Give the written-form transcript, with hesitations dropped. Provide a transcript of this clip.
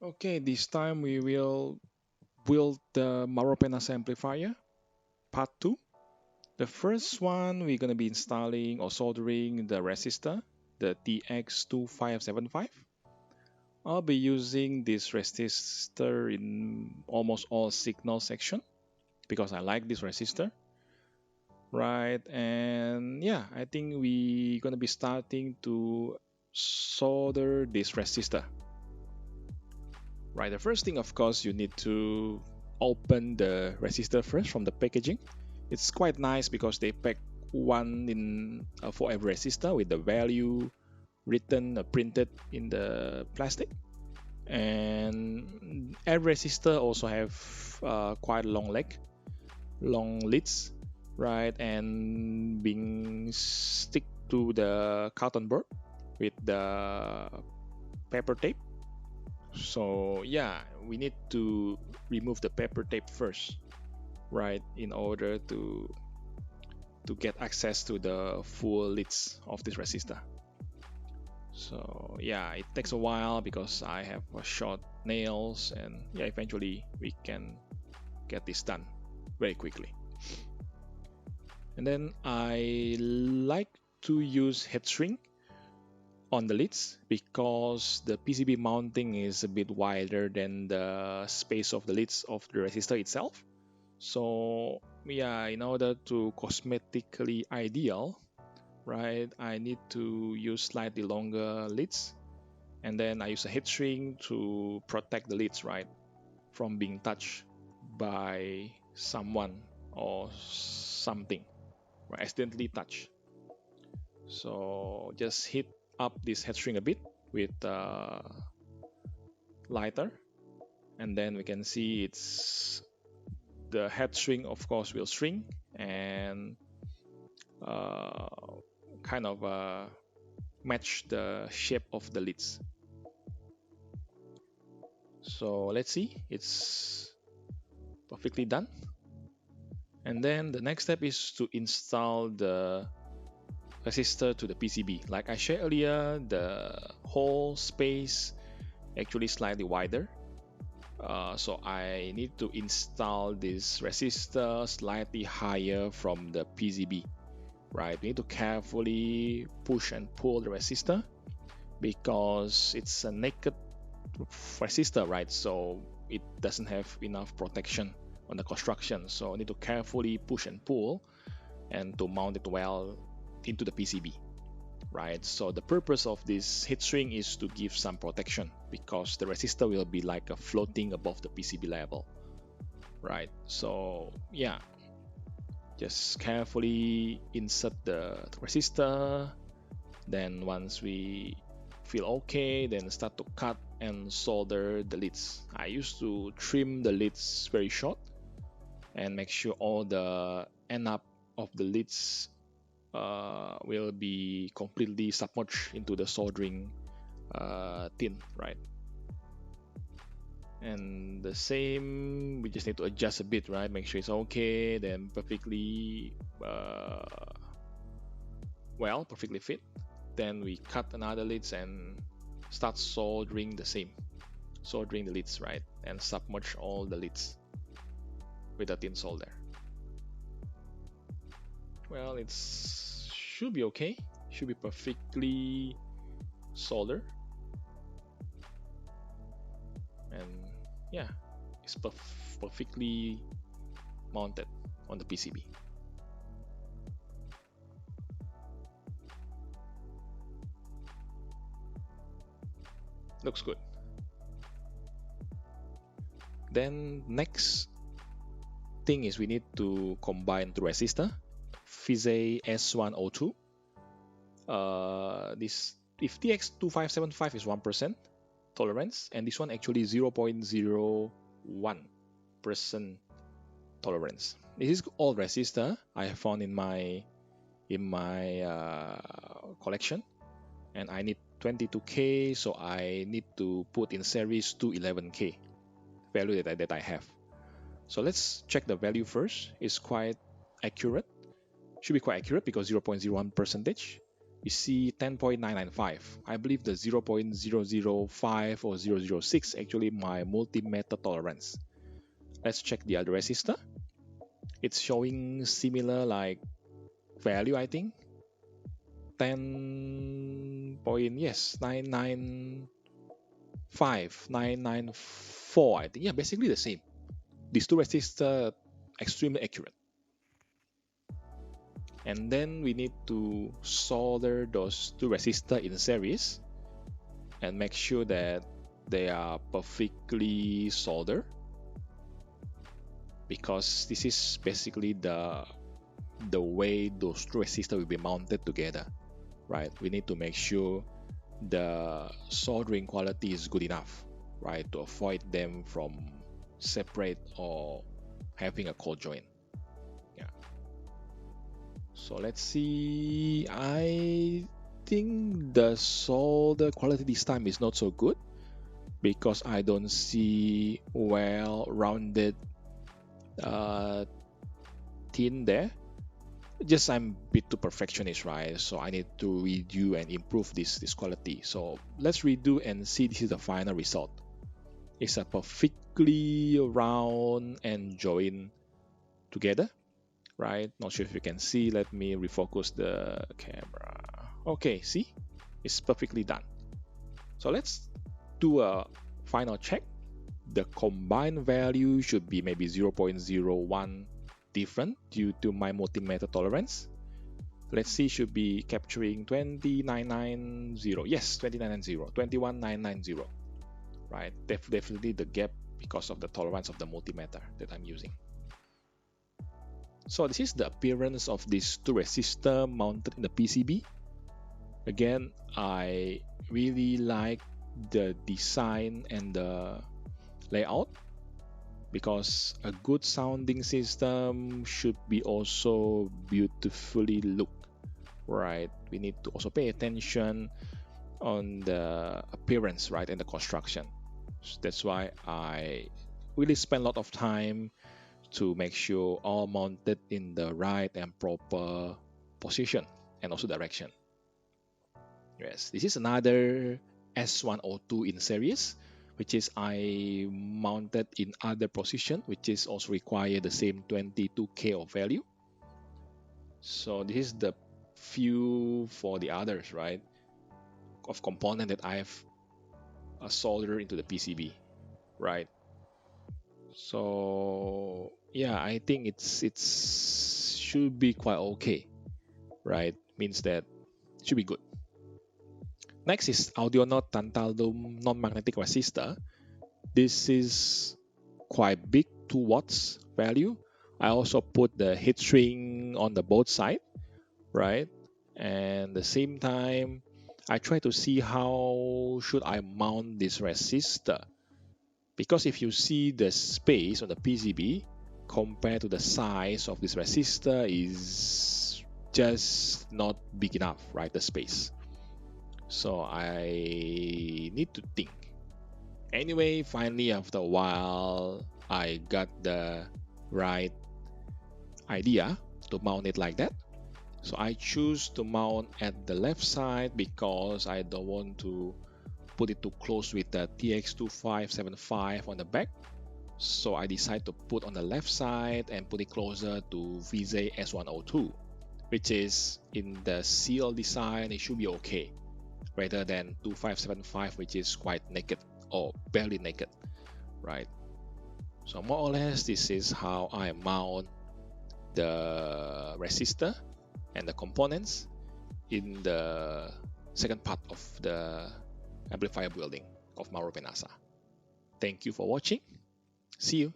Okay, this time we will build the Mauro Penasa amplifier, part 2. The first one we're going to be installing or soldering the resistor, the TX2575. I'll be using this resistor in almost all signal section because I like this resistor, right? And yeah, I think we're going to be starting to solder this resistor. Right, the first thing, of course, you need to open the resistor first from the packaging. It's quite nice because they pack one in for every resistor with the value written printed in the plastic. And every resistor also have quite a long leads, right? And being stick to the carton board with the paper tape. So yeah, we need to remove the paper tape first, right, in order to get access to the full leads of this resistor. So yeah, it takes a while because I have short nails, and yeah, eventually we can get this done very quickly. And then I like to use head shrink on the leads because the PCB mounting is a bit wider than the space of the leads of the resistor itself. So yeah, in order to cosmetically ideal, right, I need to use slightly longer leads, and then I use a heat shrink to protect the leads, right, from being touched by someone or something, right, accidentally touched. So just heat up this head shrink a bit with lighter, and then we can see it's the head shrink, of course, will shrink and uh, kind of match the shape of the leads. So let's see, it's perfectly done. And then the next step is to install the resistor to the PCB. Like I shared earlier, the hole space actually slightly wider. So I need to install this resistor slightly higher from the PCB, right? We need to carefully push and pull the resistor because it's a naked resistor, right? So it doesn't have enough protection on the construction. So I need to carefully push and pull and to mount it well into the PCB, right? So the purpose of this heat shrink is to give some protection because the resistor will be like a floating above the PCB level, right? So yeah, just carefully insert the resistor. Then once we feel okay, then start to cut and solder the leads. I used to trim the leads very short and make sure all the end up of the leads will be completely submerged into the soldering tin, right? And the same, we just need to adjust a bit, right? Make sure it's okay, then perfectly perfectly fit. Then we cut another leads and start soldering the same, soldering the leads, right? And submerge all the leads with a tin solder. Well, it's should be okay, should be perfectly soldered, and yeah, it's perfectly mounted on the PCB. Looks good. Then next thing is we need to combine the resistor Fise S102. This if TX2575 is 1% tolerance, and this one actually 0.01% tolerance. This is all resistor I have found in my collection, and I need 22K, so I need to put in series 211K value that I have. So let's check the value first. It's quite accurate, should be quite accurate because 0.01 percentage. you see 10.995. I believe the 0.005 or 0.006 actually my multi-method tolerance. Let's check the other resistor. It's showing similar like value, I think. 10 point, yes, 995, 994, I think. Yeah, basically the same. These two resistors extremely accurate. And then we need to solder those two resistors in series and make sure that they are perfectly soldered, because this is basically the way those two resistors will be mounted together, right? We need to make sure the soldering quality is good enough, right, to avoid them from separate or having a cold joint. Yeah. So let's see. I think the solder quality this time is not so good because I don't see well-rounded thin there. Just I'm a bit too perfectionist, right? So I need to redo and improve this quality. So let's redo and see. This is the final result. It's a perfectly round and join together, right? Not sure if you can see. Let me refocus the camera. Okay, see, it's perfectly done. So let's do a final check. The combined value should be maybe 0.01 different due to my multi-method tolerance. Let's see, should be capturing 20990. Yes, 20990, 21990. Right, definitely the gap because of the tolerance of the multimeter that I'm using. So this is the appearance of these two resistors mounted in the PCB. Again, I really like the design and the layout, because a good sounding system should be also beautifully look, right? We need to also pay attention on the appearance, right, and the construction. So that's why I really spend a lot of time to make sure all mounted in the right and proper position and also direction. Yes, this is another S102 in series, which is I mounted in other position, which is also require the same 22K of value. So this is the few for the others, right, of component that I've soldered into the PCB, right? So yeah, I think it's should be quite okay, right? Means that it should be good. Next is AudioNote tantalum non-magnetic resistor. This is quite big, 2 watts value. I also put the heat shrink on the both side, right? And the same time, I try to see how should I mount this resistor. Because if you see the space on the PCB compared to the size of this resistor is just not big enough, right? The space. So I need to think. Anyway, finally, after a while, I got the right idea to mount it like that. So I choose to mount at the left side because I don't want to put it too close with the TX2575 on the back. So I decide to put on the left side and put it closer to VJ S102, which is in the seal design, it should be okay, rather than 2575, which is quite naked or barely naked, right? So more or less, this is how I mount the resistor and the components in the second part of the amplifier building of Mauro Penasa. Thank you for watching. See you.